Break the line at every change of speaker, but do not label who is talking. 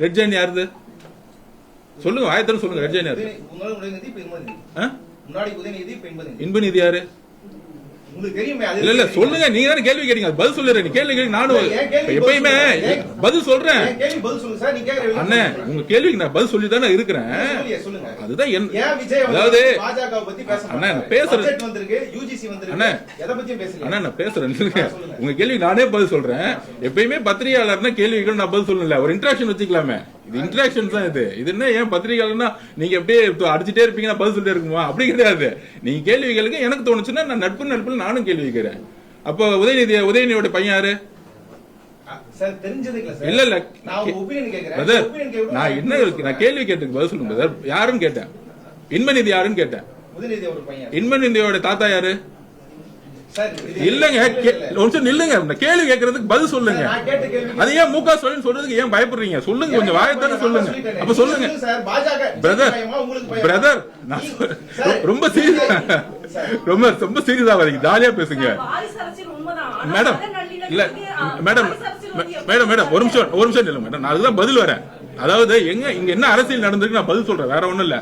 Red Jain யாருது சொல்லுங்க, ஆயத்தரம் சொல்லுங்க. ரெட் ஜெயின் யாரு? இன்பநிதி யாரு? இல்ல இல்ல சொல்லுங்க, நீங்க தானே கேள்வி கேட்டீங்க, பதில் சொல்லுறேன். கேள்வி கேட்க நானும் எப்பயுமே பதில் சொல்றேன். அண்ணே உங்க கேள்விக்கு நான் பதில் சொல்லி தானே இருக்கிறேன். அதுதான் அதாவது அண்ணா பேசுறேன். அண்ணா நான் பேசுறேன். உங்க கேள்வி நானே பதில் சொல்றேன். எப்பயுமே பத்திரிகையாளர்னா கேள்விகள் நான் பதில் சொல்லல, ஒரு இன்டராக்ஷன் வச்சுக்கலாமே. இது இன்டராக்ஷன் தான். இது என்ன ஏன் பத்திரிகையாளர்னா நீங்க எப்படியே அடிச்சுட்டே இருப்பீங்க, நான் பதில் சொல்லிட்டே இருக்குமா? அப்படி கிடையாது. நீங்க கேள்விகளுக்கு எனக்கு தோணுச்சுன்னா நான் நட்பு நானும் கேள்வி கேட்கிறேன். அப்போ உதயநிதியோட பையன் யாரு? இல்ல இல்ல நான் என்ன நான் கேள்வி கேட்டு பதில் சொல்லுங்க. யாருன்னு கேட்டேன். இன்பநிதி யாருன்னு கேட்டேன். இன்பநிதியோட தாத்தா யாரு? இல்லங்க நில்லுங்க, கேள்வி கேட்கறதுக்கு பதில் சொல்லுங்க. அது ஏன் முக ஸ்டாலின் சொல்றதுக்கு ஏன் பயப்படுறீங்க? சொல்லுங்க, கொஞ்சம் வாயத்தானே சொல்லுங்க. அப்ப சொல்லுங்க பிரதர். ரொம்ப சீரியஸா ரொம்ப சீரியஸா வரீங்க, ஜாலியா பேசுங்க மேடம். இல்ல மேடம் மேடம் மேடம் ஒரு நிமிஷம் இல்ல மேடம், நான் அதுதான் பதில் வரேன். அதாவது இங்க என்ன அரசியல் நடந்திருக்கு நான் பதில் சொல்றேன், வேற ஒண்ணும் இல்ல.